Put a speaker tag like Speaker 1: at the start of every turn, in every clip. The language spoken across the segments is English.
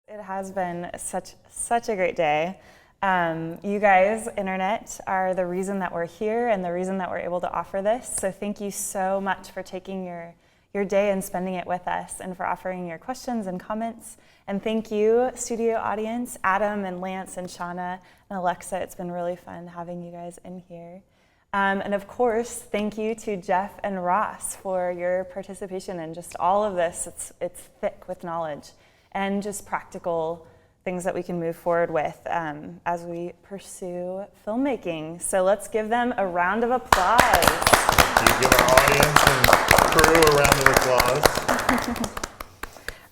Speaker 1: It has been such a great day. You guys, internet, are the reason that we're here and the reason that we're able to offer this. So thank you so much for taking your day and spending it with us and for offering your questions and comments. And thank you, studio audience, Adam and Lance and Shauna and Alexa. It's been really fun having you guys in here. And of course, thank you to Jeff and Ross for your participation in just all of this. It's thick with knowledge and just practical things that we can move forward with as we pursue filmmaking. So let's give them a round of applause.
Speaker 2: You give our audience and crew a round of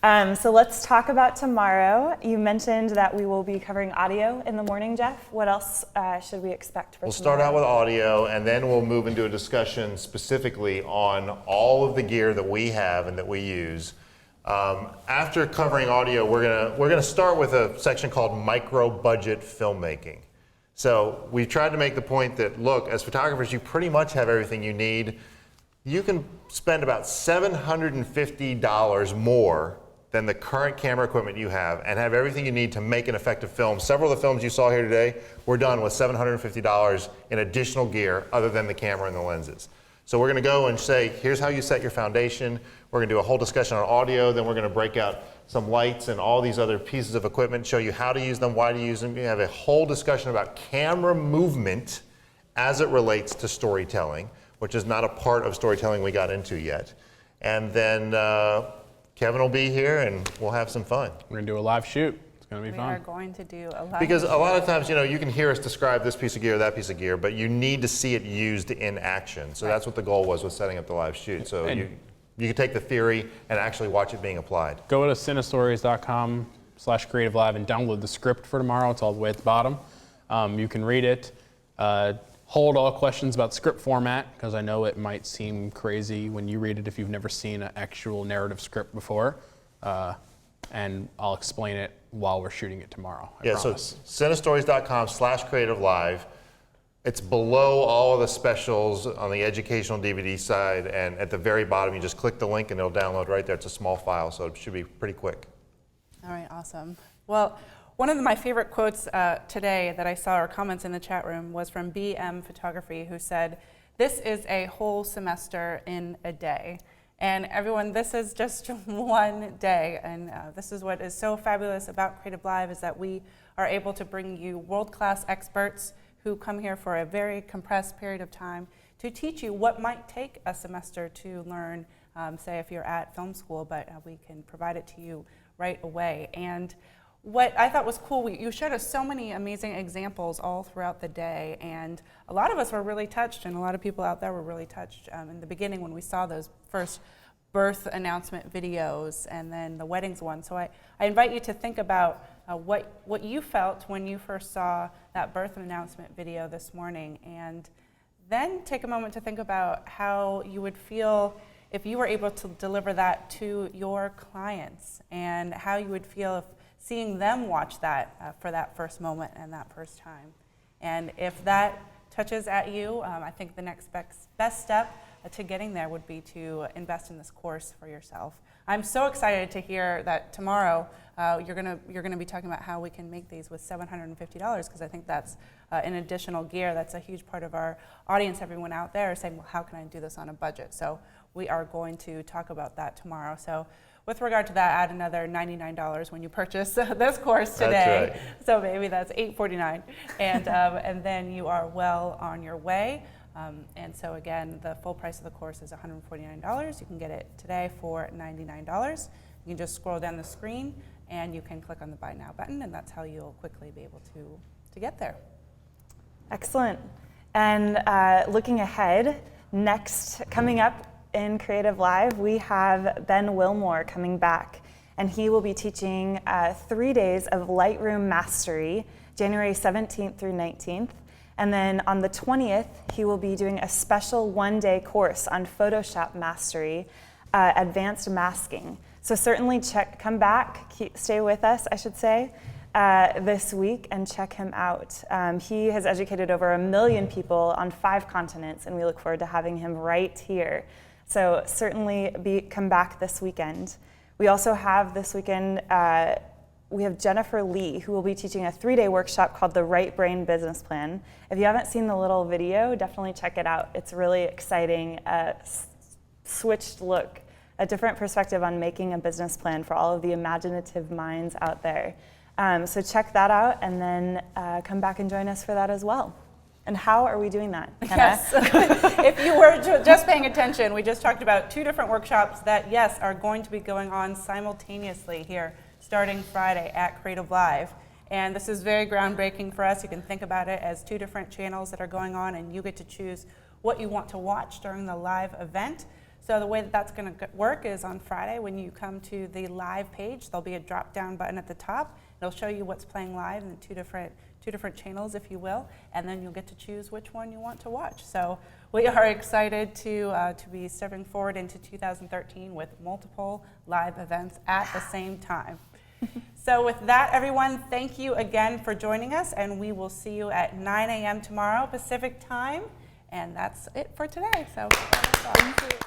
Speaker 2: applause.
Speaker 1: So let's talk about tomorrow. You mentioned that we will be covering audio in the morning, Jeff. What else should we expect for tomorrow?
Speaker 2: We'll start out with audio, and then we'll move into a discussion specifically on all of the gear that we have and that we use. After covering audio, we're gonna start with a section called micro budget filmmaking. So we tried to make the point that, look, as photographers, you pretty much have everything you need. You can spend about $750 more than the current camera equipment you have and have everything you need to make an effective film. Several of the films you saw here today were done with $750 in additional gear other than the camera and the lenses. So we're going to go and say, here's how you set your foundation. We're going to do a whole discussion on audio. Then we're going to break out some lights and all these other pieces of equipment, show you how to use them, why to use them. We have a whole discussion about camera movement as it relates to storytelling, which is not a part of storytelling we got into yet. And then Kevin will be here and we'll have some fun.
Speaker 3: We're going to do a live shoot. It's going to be fun.
Speaker 4: We are going to do a live
Speaker 2: Because
Speaker 4: shoot.
Speaker 2: a lot of times, you can hear us describe this piece of gear, that piece of gear, but you need to see it used in action. So that's what the goal was with setting up the live shoot. So you can take the theory and actually watch it being applied.
Speaker 3: Go to cinestories.com/creativelive and download the script for tomorrow. It's all the way at the bottom. You can read it. Hold all questions about script format, because I know it might seem crazy when you read it if you've never seen an actual narrative script before. And I'll explain it while we're shooting it tomorrow. I promise.
Speaker 2: So it's cinestories.com/creativelive. It's below all of the specials on the educational DVD side, and at the very bottom you just click the link and it'll download right there. It's a small file, so it should be pretty quick.
Speaker 4: All right, awesome. Well, one of my favorite quotes today that I saw, or comments in the chat room, was from BM Photography, who said, "This is a whole semester in a day." And everyone, this is just one day, and this is what is so fabulous about Creative Live, is that we are able to bring you world-class experts who come here for a very compressed period of time to teach you what might take a semester to learn, say if you're at film school, but we can provide it to you right away. And what I thought was cool, you showed us so many amazing examples all throughout the day, and a lot of us were really touched, and a lot of people out there were really touched in the beginning when we saw those first birth announcement videos and then the weddings one. So I invite you to think about what you felt when you first saw that birth announcement video this morning, and then take a moment to think about how you would feel if you were able to deliver that to your clients, and how you would feel if seeing them watch that for that first moment and that first time. And if that touches at you, I think the next best step to getting there would be to invest in this course for yourself. I'm so excited to hear that tomorrow you're gonna be talking about how we can make these with $750, because I think that's an additional gear. That's a huge part of our audience. Everyone out there is saying, well, how can I do this on a budget? So we are going to talk about that tomorrow. So with regard to that, add another $99 when you purchase this course today.
Speaker 2: That's right.
Speaker 4: So maybe that's $849, and then you are well on your way. And so again, the full price of the course is $149. You can get it today for $99. You can just scroll down the screen and you can click on the Buy Now button, and that's how you'll quickly be able to get there.
Speaker 1: Excellent. And looking ahead, next, coming up in Creative Live, we have Ben Wilmore coming back, and he will be teaching 3 days of Lightroom Mastery, January 17th through 19th. And then on the 20th, he will be doing a special one-day course on Photoshop Mastery, Advanced Masking. So certainly come back, stay with us, I should say, this week and check him out. He has educated over 1 million people on 5 continents, and we look forward to having him right here. So certainly come back this weekend. We also have this weekend we have Jennifer Lee, who will be teaching a 3-day workshop called the Right Brain Business Plan. If you haven't seen the little video, definitely check it out. It's really exciting, switched look, a different perspective on making a business plan for all of the imaginative minds out there. So check that out, and then come back and join us for that as well. And how are we doing that, Hannah?
Speaker 4: Yes. If you were just paying attention, we just talked about 2 different workshops that, yes, are going to be going on simultaneously here, starting Friday at Creative Live. And this is very groundbreaking for us. You can think about it as 2 different channels that are going on, and you get to choose what you want to watch during the live event. So the way that that's going to work is on Friday when you come to the live page, there'll be a drop-down button at the top. It'll show you what's playing live in 2 different channels, if you will, and then you'll get to choose which one you want to watch. So we are excited to be stepping forward into 2013 with multiple live events at the same time. So with that, everyone, thank you again for joining us, and we will see you at 9 a.m. tomorrow Pacific time. And that's it for today. So thank you.